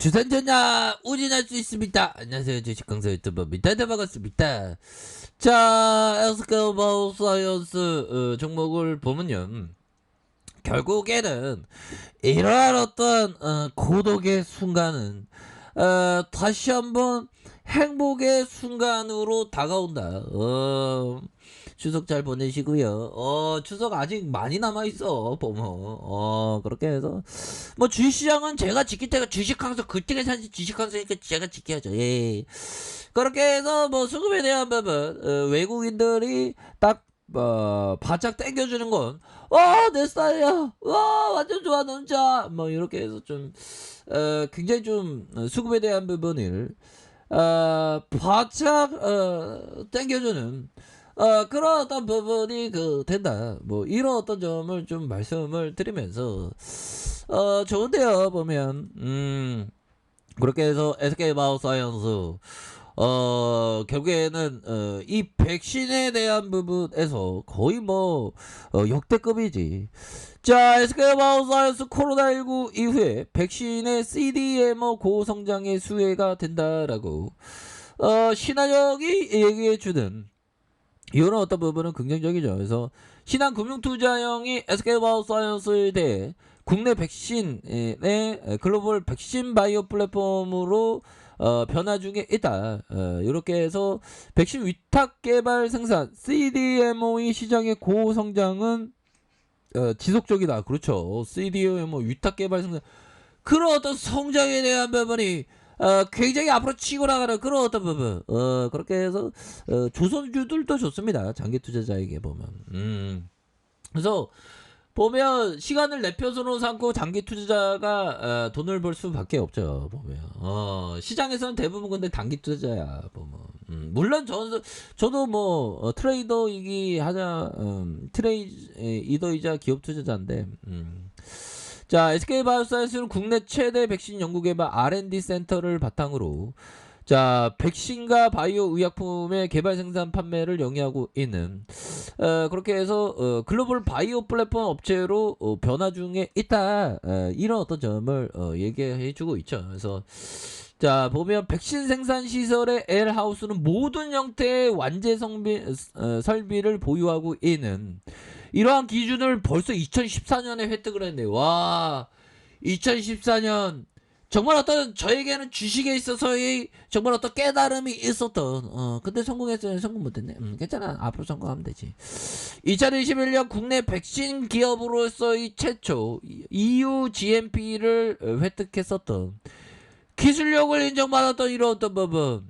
주선전야 우진할 수 있습니다. 안녕하세요. 주식강사 유튜버입니다. 네, 반갑습니다. 자, 에스케이버 사이언스 종목을 보면요. 결국에는 이러한 어떤 고독의 순간은 다시 한번 행복의 순간으로 다가온다. 추석 잘 보내시고요. 추석 아직 많이 남아있어, 보면. 그렇게 해서, 뭐, 주식시장은 제가 지킬 때가 주식항상, 그때가 사실 주식항상이니까 제가 지켜야죠. 예. 그렇게 해서, 뭐, 수급에 대한 부분, 외국인들이 딱, 바짝 땡겨주는 건, 내 스타일이야. 완전 좋아, 넘자. 뭐, 이렇게 해서 좀, 굉장히 좀, 수급에 대한 부분을, 바짝, 땡겨주는, 그런 어떤 부분이 된다. 뭐, 이런 어떤 점을 좀 말씀을 드리면서, 좋은데요, 보면. 그렇게 해서 SK 바이오사이언스, 결국에는, 이 백신에 대한 부분에서 거의 뭐, 역대급이지. 자, SK 바이오사이언스 코로나19 이후에 백신의 CDMO 고성장의 수혜가 된다라고, 신한영이 얘기해주는, 이런 어떤 부분은 긍정적이죠. 그래서 신한금융투자형이 SK바이오사이언스에 대해 국내 백신의 글로벌 백신 바이오 플랫폼으로 변화 중에 있다. 이렇게 해서 백신 위탁 개발 생산 CDMO의 시장의 고성장은 지속적이다. 그렇죠. CDMO 위탁 개발 생산 그런 어떤 성장에 대한 부분이 굉장히 앞으로 치고 나가는 그런 어떤 부분. 그렇게 해서 조선주들도 좋습니다. 장기 투자자에게 보면. 그래서 보면 시간을 내 편으로 삼고 장기 투자자가 돈을 벌 수밖에 없죠. 보면 시장에서는 대부분 근데 단기 투자자야. 보면 물론 저도 뭐 트레이더이기 하자 트레이더이자 기업 투자자인데. 자, SK바이오사이언스는 국내 최대 백신 연구개발 R&D 센터를 바탕으로 자, 백신과 바이오 의약품의 개발 생산 판매를 영위하고 있는 그렇게 해서 글로벌 바이오 플랫폼 업체로 변화 중에 있다. 이런 어떤 점을 얘기해 주고 있죠. 그래서 자, 보면 백신 생산 시설의 L하우스는 모든 형태의 완제 설비를 보유하고 있는 이러한 기준을 벌써 2014년에 획득을 했네. 와, 2014년 정말 어떤 저에게는 주식에 있어서의 정말 어떤 깨달음이 있었던 근데 성공했어요. 성공 못했네. 괜찮아. 앞으로 성공하면 되지. 2021년 국내 백신 기업으로서의 최초 EU GMP를 획득했었던 기술력을 인정받았던 이런 어떤 부분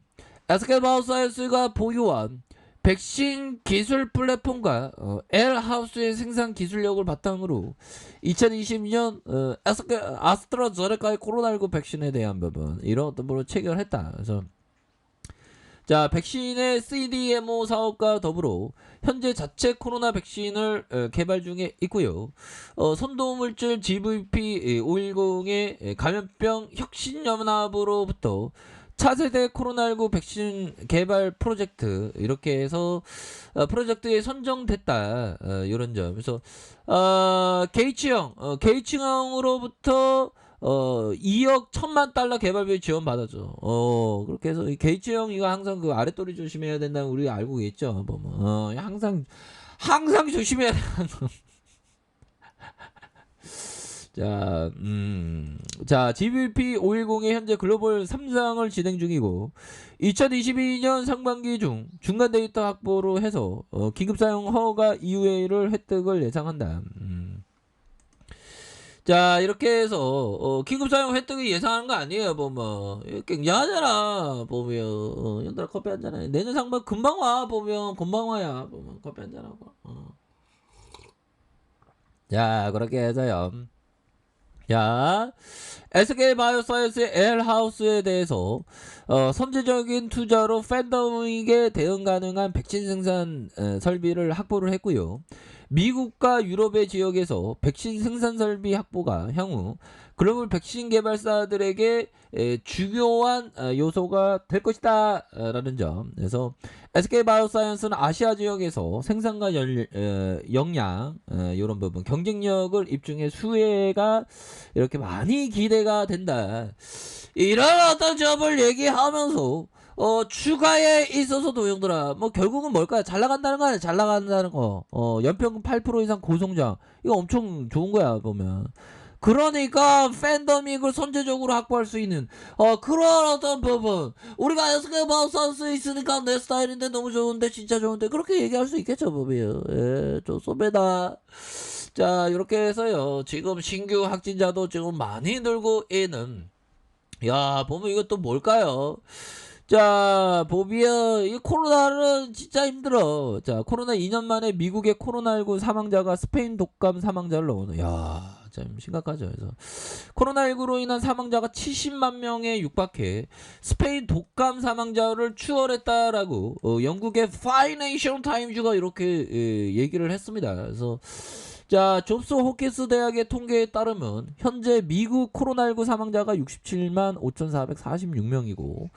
SK바이오사이언스가 보유한 백신 기술 플랫폼과 L하우스의 생산 기술력을 바탕으로 2020년 아스트라제네카의 코로나19 백신에 대한 부분 이런 어떤 부분을 체결했다. 그래서 자, 백신의 CDMO 사업과 더불어 현재 자체 코로나 백신을 개발 중에 있고요. 선도물질 GVP510의 감염병 혁신연합으로부터 차세대 코로나19 백신 개발 프로젝트 이렇게 해서 프로젝트에 선정됐다. 이런 점. 그래서 게이츠형으로부터 2억 1천만 달러 개발비 지원 받아줘. 그렇게 해서 게이츠형 이거 항상 그 아랫도리 조심해야 된다는 우리가 알고 있죠. 보면 항상 조심해야 된다는 자, GBP 510의 현재 글로벌 3상을 진행 중이고 2022년 상반기 중 중간 데이터 확보로 해서 긴급 사용 허가 EUA를 획득을 예상한다. 자, 이렇게 해서 긴급 사용 획득이 예상하는 거 아니에요. 보면 굉장하잖아. 보면 연달아 커피 한잔 해. 내년 상반 금방 와. 보면 금방 와야. 보면 커피 한잔 하고. 자, 그렇게 해서요. 자, SK바이오사이언스의 L하우스에 대해서 선제적인 투자로 팬데믹에 대응 가능한 백신 생산 설비를 확보를 했고요. 미국과 유럽의 지역에서 백신 생산 설비 확보가 향후 글로벌 백신 개발사들에게 중요한 요소가 될 것이다 라는 점. 그래서 SK바이오사이언스는 아시아 지역에서 생산과 역량 이런 부분 경쟁력을 입증해 수혜가 이렇게 많이 기대가 된다. 이런 어떤 점을 얘기하면서 추가에 있어서도 형들아 뭐 결국은 뭘까요? 잘 나간다는 거 아니야? 잘 나간다는 거. 연평균 8% 이상 고성장. 이거 엄청 좋은 거야 보면. 그러니까 팬덤이 이걸 선제적으로 확보할 수 있는 그런 어떤 부분. 우리가 에스케이프 선수 있으니까 내 스타일인데 너무 좋은데 진짜 좋은데 그렇게 얘기할 수 있겠죠 보면. 예, 좋습니다. 자 이렇게 해서요 지금 신규 확진자도 지금 많이 늘고 있는. 야 보면 이것도 뭘까요? 자 보면 이 코로나는 진짜 힘들어. 자 코로나 2년 만에 미국의 코로나19 사망자가 스페인 독감 사망자를 넘어서 야참 심각하죠. 그래서 코로나19로 인한 사망자가 70만 명에 육박해 스페인 독감 사망자를 추월했다라고 영국의 파이낸셜 타임즈가 이렇게 얘기를 했습니다. 그래서 자 존스 호킨스 대학의 통계에 따르면 현재 미국 코로나19 사망자가 67만 5,446명이고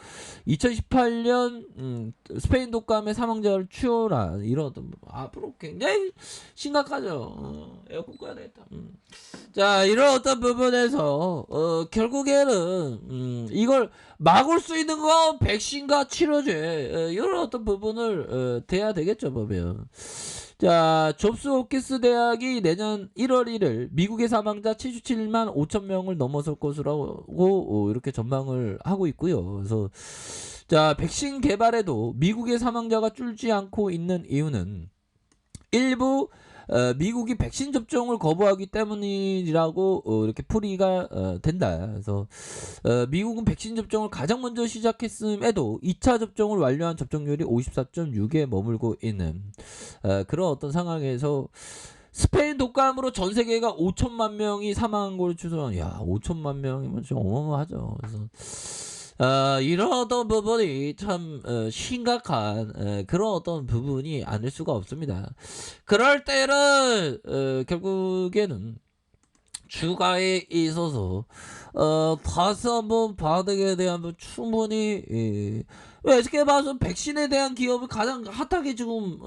2018년 스페인 독감의 사망자를 추월한 이런 앞으로 굉장히 심각하죠. 에어컨 꺼야 되겠다. 자 이런 어떤 부분에서 결국에는 이걸 막을 수 있는 건 백신과 치료제 이런 어떤 부분을 돼야 되겠죠 보면. 자 존스 홉킨스 대학이 내년 1월 1일 미국의 사망자 77만 5천 명을 넘어설 것이라고 이렇게 전망을 하고 있고요. 그래서 자 백신 개발에도 미국의 사망자가 줄지 않고 있는 이유는 일부 미국이 백신 접종을 거부하기 때문이라고 이렇게 풀이가 된다. 그래서 미국은 백신 접종을 가장 먼저 시작했음에도 2차 접종을 완료한 접종률이 54.6에 머물고 있는 그런 어떤 상황에서 스페인 독감으로 전 세계가 5천만 명이 사망한 걸 추정한. 야 5천만 명이면 좀 어마어마하죠. 그래서 이런 어떤 부분이 참 심각한 그런 어떤 부분이 아닐 수가 없습니다. 그럴 때는 결국에는 추가에 있어서 다시 한번 바닥에 대한 충분히 SK 봐서 백신에 대한 기업을 가장 핫하게 지금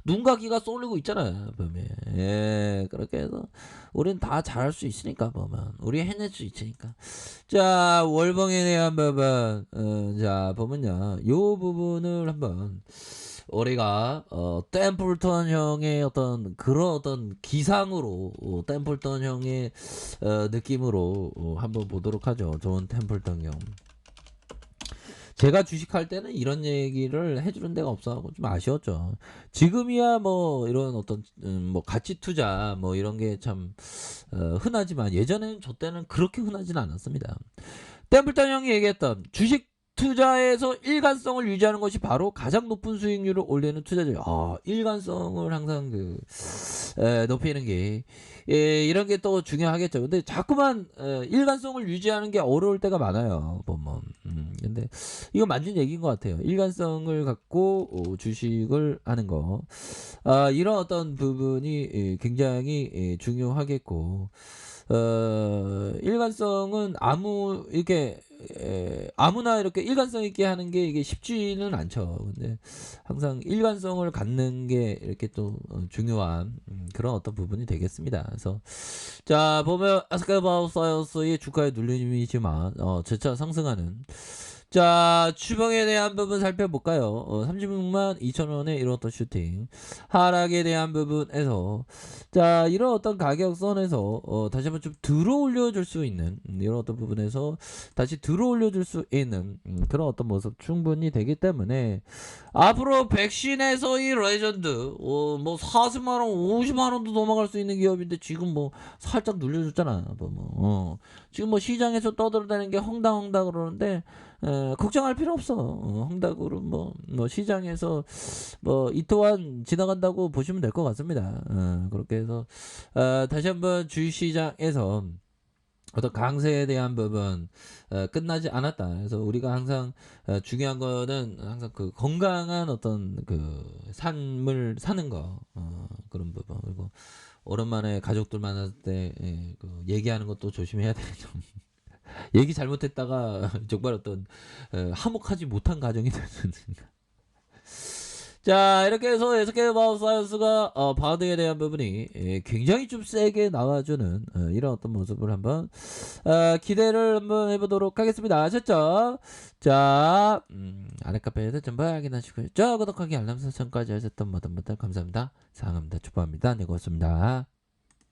눈과 귀가 쏠리고 있잖아요 보면. 예 그렇게 해서 우린 다 잘할 수 있으니까 보면 우리 해낼 수 있으니까. 자 월봉에 대한 부분 자 보면요 요 부분을 한번 우리가 템플턴 형의 어떤 그런 어떤 기상으로 템플턴 형의 느낌으로 한번 보도록 하죠. 좋은 템플턴 형. 제가 주식할 때는 이런 얘기를 해주는 데가 없어가지고 좀 아쉬웠죠. 지금이야 뭐 이런 어떤 뭐 가치 투자 뭐 이런 게 참 흔하지만 예전에는 저 때는 그렇게 흔하지는 않았습니다. 템플턴 형이 얘기했던 주식 투자에서 일관성을 유지하는 것이 바로 가장 높은 수익률을 올리는 투자죠. 일관성을 항상 높이는 게 이런 게 또 중요하겠죠. 근데 자꾸만 일관성을 유지하는 게 어려울 때가 많아요. 보면. 근데 이거 맞는 얘기인 것 같아요. 일관성을 갖고 주식을 하는 거. 이런 어떤 부분이 굉장히 중요하겠고. 일관성은 아무나 이렇게 일관성 있게 하는 게 이게 쉽지는 않죠. 근데 항상 일관성을 갖는 게 이렇게 또 중요한 그런 어떤 부분이 되겠습니다. 그래서 자 보면 아스카바우사이어스의 주가의 눌림이지만 재차 상승하는. 자 추방에 대한 부분 살펴볼까요? 36만 2천원의 이런 어떤 슈팅 하락에 대한 부분에서 자 이런 어떤 가격선에서 다시 한번 좀 들어 올려줄 수 있는 이런 어떤 부분에서 다시 들어 올려줄 수 있는 그런 어떤 모습 충분히 되기 때문에 앞으로 백신에서 이 레전드 뭐 40만원 50만원도 넘어갈 수 있는 기업인데 지금 뭐 살짝 눌려줬잖아. 지금 뭐 시장에서 떠들어대는 게 헝당헝당 그러는데 걱정할 필요 없어. 헝다구로 뭐 시장에서 뭐 이 또한 지나간다고 보시면 될 것 같습니다. 그렇게 해서 다시 한번 주식시장에서 어떤 강세에 대한 부분 끝나지 않았다. 그래서 우리가 항상 중요한 거는 항상 그 건강한 어떤 그 삶을 사는 거 그런 부분. 그리고 오랜만에 가족들 만날 때 그 얘기하는 것도 조심해야 되죠. 얘기 잘못했다가 정말 어떤 화목하지 못한 가정이 되는. 자, 이렇게 해서 SK 마우사이언스가 반응에 대한 부분이 굉장히 좀 세게 나와주는 이런 어떤 모습을 한번 기대를 한번 해보도록 하겠습니다. 아셨죠? 자, 아랫카페에서 전부 확인하시고요. 저 구독하기 알람 설정까지 하셨던 모든 분들 감사합니다. 사랑합니다. 축복합니다. 네, 고맙습니다.